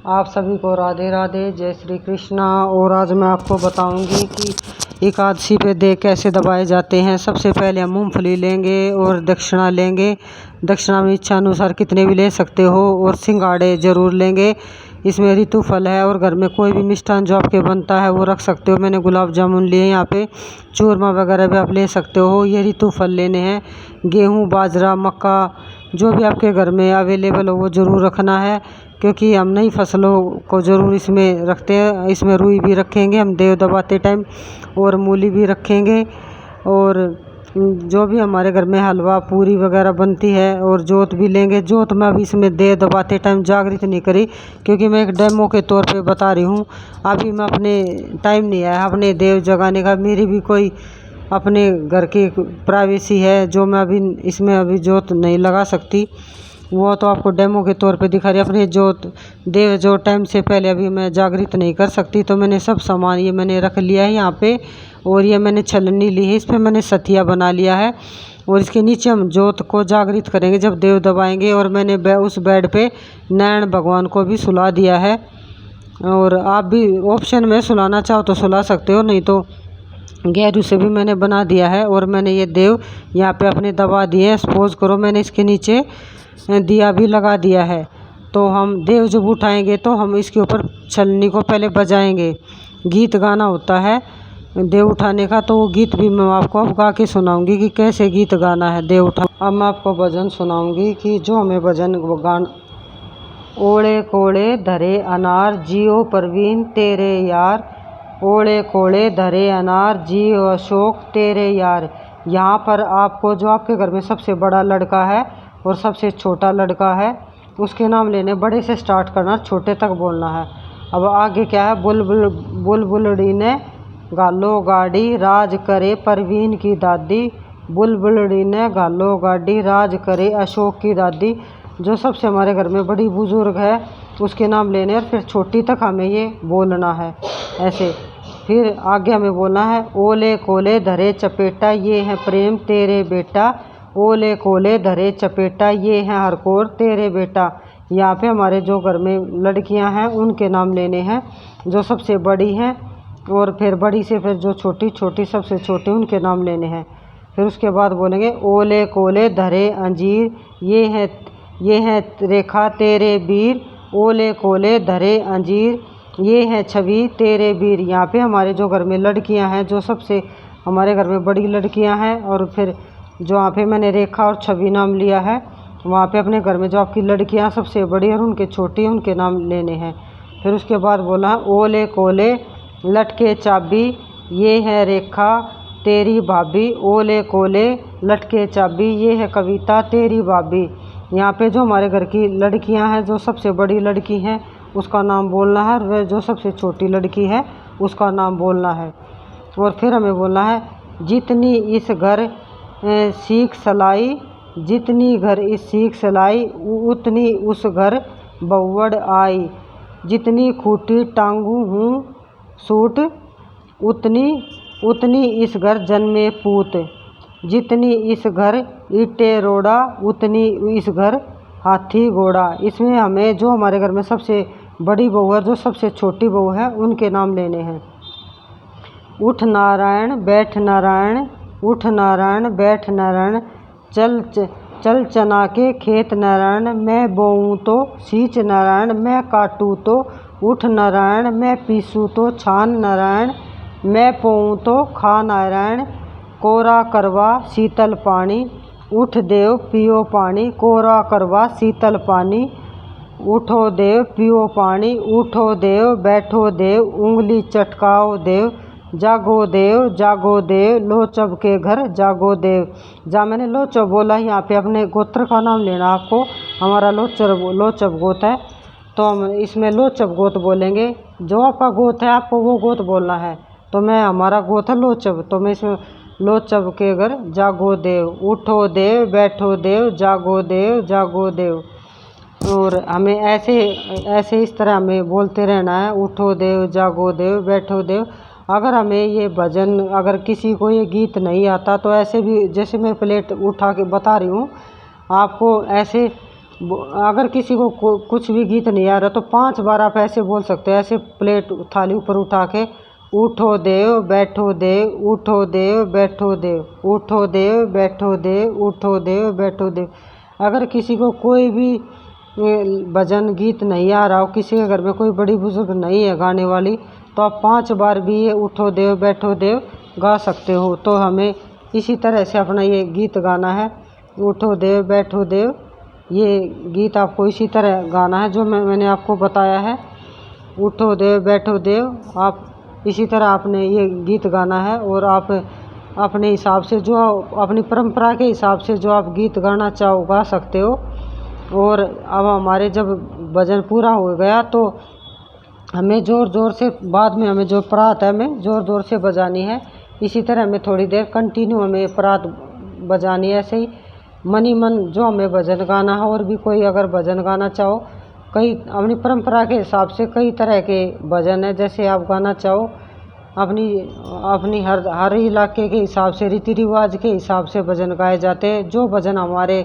आप सभी को राधे राधे, जय श्री कृष्णा। और आज मैं आपको बताऊंगी कि एकादशी पे देव कैसे दबाए जाते हैं। सबसे पहले हम मूंगफली लेंगे और दक्षिणा लेंगे। दक्षिणा में इच्छा अनुसार कितने भी ले सकते हो। और सिंगाड़े ज़रूर लेंगे। इसमें ऋतु फल है और घर में कोई भी मिष्ठान जो आपके बनता है वो रख सकते हो। मैंने गुलाब जामुन लिए, यहाँ पे चूरमा वगैरह भी आप ले सकते हो। ये ऋतु फल लेने हैं। गेहूँ, बाजरा, मक्का जो भी आपके घर में अवेलेबल हो वो ज़रूर रखना है, क्योंकि हम नई फसलों को ज़रूर इसमें रखते हैं। इसमें रुई भी रखेंगे हम देव दबाते टाइम, और मूली भी रखेंगे। और जो भी हमारे घर में हलवा पूरी वगैरह बनती है, और जोत भी लेंगे। जोत मैं अभी इसमें देव दबाते टाइम जागृत नहीं करी, क्योंकि मैं एक डेमो के तौर पे बता रही हूँ। अभी मैं अपने टाइम नहीं आया अपने देव जगाने का। मेरी भी कोई अपने घर की प्राइवेसी है जो मैं अभी जोत नहीं लगा सकती। वो तो आपको डेमो के तौर पे दिखा रही। अपने जो टाइम से पहले अभी मैं जागृत नहीं कर सकती, तो मैंने सब सामान ये मैंने रख लिया है यहाँ पे। और ये मैंने छलनी ली है, इस पर मैंने सथिया बना लिया है। और इसके नीचे हम जोत को जागृत करेंगे जब देव दबाएंगे। और मैंने उस बेड पे नारायण भगवान को भी सुला दिया है। और आप भी ऑप्शन में सुलाना चाहो तो सुला सकते हो, नहीं तो गैरू से भी मैंने बना दिया है। और मैंने ये देव यहाँ पे अपने दबा दिए हैं। सपोज करो मैंने इसके नीचे दिया भी लगा दिया है, तो हम देव जब उठाएंगे तो हम इसके ऊपर छलनी को पहले बजाएंगे। गीत गाना होता है देव उठाने का, तो वो गीत भी मैं आपको अब गा के सुनाऊंगी कि कैसे गीत गाना है देव उठा। अब मैं आपको भजन सुनाऊंगी कि जो हमें भजन गाना। ओले कोले धरे अनार जियो परवीन तेरे यार, ओले कोले धरे अनार जियो अशोक तेरे यार। यहाँ पर आपको जो आपके घर में सबसे बड़ा लड़का है और सबसे छोटा लड़का है उसके नाम लेने। बड़े से स्टार्ट करना, छोटे तक बोलना है। अब आगे क्या है। बुलबुलड़ी ने गालो गाड़ी राज करे परवीन की दादी, बुलबुलड़ी ने गालो गाड़ी राज करे अशोक की दादी। जो सबसे हमारे घर में बड़ी बुजुर्ग है उसके नाम लेने, और फिर छोटी तक हमें ये बोलना है ऐसे। फिर आगे हमें बोलना है ओले कोले धरे चपेटा ये है प्रेम तेरे बेटा, ओले कोले धरे चपेटा ये है हरकोर तेरे बेटा। यहाँ पे हमारे जो घर में लड़कियां हैं उनके नाम लेने हैं, जो सबसे बड़ी हैं। और फिर बड़ी से फिर जो छोटी सबसे छोटी उनके नाम लेने हैं। फिर उसके बाद बोलेंगे ओले कोले धरे अंजीर ये है रेखा तेरे वीर, ओले कोले धरे अंजीर ये है छवि तेरे वीर। यहाँ पे हमारे जो घर में लड़कियां हैं, जो सबसे हमारे घर में बड़ी लड़कियां हैं, और फिर जो वहाँ पे मैंने रेखा और छवि नाम लिया है, वहाँ पे अपने घर में जो आपकी लड़कियाँ सबसे बड़ी और उनके छोटी उनके नाम लेने हैं। फिर उसके बाद बोला ओले कोले लटके चाबी ये है रेखा तेरी भाभी, ओले कोले लटके चाबी ये है कविता तेरी भाभी। यहाँ पे जो हमारे घर की लड़कियाँ हैं, जो सबसे बड़ी लड़की हैं उसका नाम बोलना है, और वह जो सबसे छोटी लड़की है उसका नाम बोलना है। और फिर हमें बोलना है जितनी इस घर सीख सलाई, जितनी घर इस सीख सलाई उतनी उस घर बउवड़ आई, जितनी खूटी टांगू हूँ सूट उतनी इस घर जन्मे पूत, जितनी इस घर ईटे रोड़ा उतनी इस घर हाथी घोड़ा। इसमें हमें जो हमारे घर में सबसे बड़ी बहू है, जो सबसे छोटी बहू है, उनके नाम लेने हैं। उठ नारायण बैठ नारायण, उठ नारायण बैठ नारायण, चल चना के खेत नारायण, मैं बोऊँ तो सींच नारायण, मैं काटूँ तो उठ नारायण, मैं पीसूँ तो छान नारायण, मैं पोऊँ तो खा नारायण, कोरा करवा शीतल पानी, उठ देव पियो पानी, कोरा करवा शीतल पानी, उठो देव पियो पानी, उठो देव बैठो देव, उंगली चटकाओ देव, जागो देव लोचब के घर जागो देव। जहाँ मैंने लोचब बोला, यहाँ पे अपने गोत्र का नाम लेना आपको। हमारा लोचब गोत है, तो हम इसमें लोचब गोत बोलेंगे। जो आपका गोत है आपको वो गोत बोलना है। तो हमारा गोत है लोचब, तो मैं इसमें लोचब के घर जागो देव, उठो देव बैठो देव, जागो देव। और हमें ऐसे इस तरह हमें बोलते रहना है, उठो देव जागो देव बैठो देव। अगर हमें ये भजन, अगर किसी को ये गीत नहीं आता, तो ऐसे भी जैसे मैं प्लेट उठा के बता रही हूँ आपको, ऐसे अगर किसी को कुछ भी गीत नहीं आ रहा तो 5 बार आप ऐसे बोल सकते हैं, ऐसे प्लेट थाली ऊपर उठा के, उठो देव बैठो देव, उठो देव बैठो देव, उठो देव बैठो देव, उठो देव बैठो देव। अगर किसी को कोई भी भजन गीत नहीं आ रहा हो, किसी के घर में कोई बड़ी बुजुर्ग नहीं है गाने वाली, तो आप 5 बार भी ये उठो देव बैठो देव गा सकते हो। तो हमें इसी तरह से अपना ये गीत गाना है, उठो देव बैठो देव। ये गीत आपको इसी तरह गाना है जो मैंने आपको बताया है, उठो देव बैठो देव। आप इसी तरह आपने ये गीत गाना है और आप अपने हिसाब से, जो अपनी परंपरा के हिसाब से जो आप गीत गाना चाहो गा सकते हो। और अब हमारे जब भजन पूरा हो गया तो हमें ज़ोर ज़ोर से, बाद में हमें जो परात है हमें ज़ोर ज़ोर से बजानी है। इसी तरह हमें थोड़ी देर कंटिन्यू हमें परात बजानी है, ऐसे ही मन ही मन जो हमें भजन गाना है। और भी कोई अगर भजन गाना चाहो, कई अपनी परंपरा के हिसाब से कई तरह के भजन है, जैसे आप गाना चाहो अपनी हर इलाके के हिसाब से, रीति रिवाज के हिसाब से भजन गाए जाते हैं। जो भजन हमारे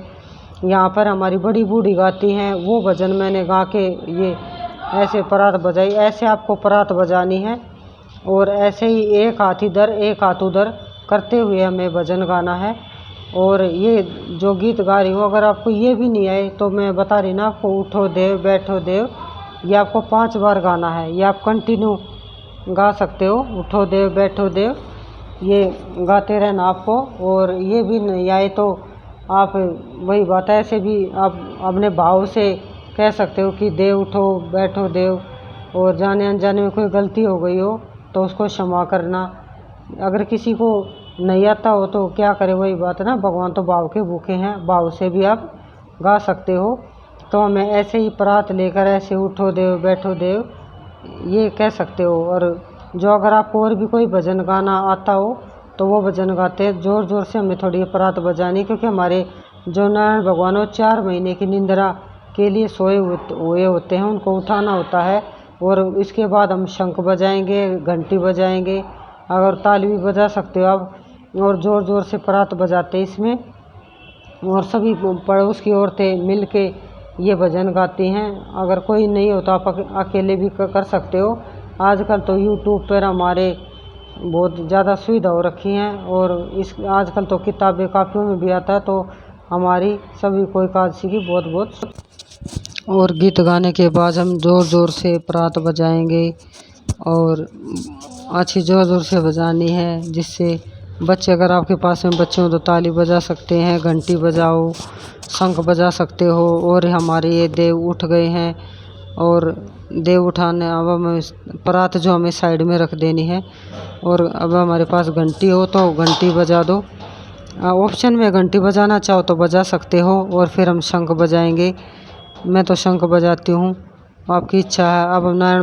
यहाँ पर हमारी बड़ी बूढ़ी गाती हैं वो भजन मैंने गा के ये ऐसे परात बजाई। ऐसे आपको परात बजानी है और ऐसे ही एक हाथ इधर एक हाथ उधर करते हुए हमें भजन गाना है। और ये जो गीत गा रही हूँ, अगर आपको ये भी नहीं आए तो मैं बता रही ना आपको, उठो देव बैठो देव, ये आपको 5 बार गाना है। ये आप कंटिन्यू गा सकते हो, उठो देव बैठो देव, ये गाते रहना आपको। और ये भी नहीं आए तो आप वही बात है, ऐसे भी आप अपने भाव से कह सकते हो कि देव उठो बैठो देव। और जाने अनजाने में कोई गलती हो गई हो तो उसको क्षमा करना। अगर किसी को नहीं आता हो तो क्या करे, वही बात है ना, भगवान तो भाव के भूखे हैं, भाव से भी आप गा सकते हो। तो हमें ऐसे ही परात लेकर ऐसे उठो देव बैठो देव ये कह सकते हो। और जो अगर आपको और भी कोई भजन गाना आता हो तो वो भजन गाते हैं। ज़ोर ज़ोर से हमें थोड़ी परात बजानी, क्योंकि हमारे जो नारायण भगवान वो 4 महीने की निंद्रा के लिए सोए हुए होते हैं, उनको उठाना होता है। और इसके बाद हम शंख बजाएंगे, घंटी बजाएंगे, अगर ताली भी बजा सकते हो आप। और ज़ोर ज़ोर से परात बजाते हैं इसमें, और सभी पड़ोस की औरतें मिल के ये भजन गाती हैं। अगर कोई नहीं हो तो आप अकेले भी कर सकते हो। आजकल तो यूट्यूब पर हमारे बहुत ज़्यादा सुविधा हो रखी हैं, और आजकल तो किताबें कापियों में भी आता है। तो हमारी सभी को एकादशी की बहुत बहुत। और गीत गाने के बाद हम ज़ोर ज़ोर से परात बजाएंगे, और अच्छी ज़ोर ज़ोर से बजानी है, जिससे बच्चे, अगर आपके पास में बच्चे हो तो ताली बजा सकते हैं, घंटी बजाओ, शंख बजा सकते हो। और हमारे ये देव उठ गए हैं, और देव उठाने अब हमें परात जो हमें साइड में रख देनी है। और अब हमारे पास घंटी हो तो घंटी बजा दो, ऑप्शन में घंटी बजाना चाहो तो बजा सकते हो। और फिर हम शंख बजाएंगे, मैं तो शंख बजाती हूँ, आपकी इच्छा है। अब नारायण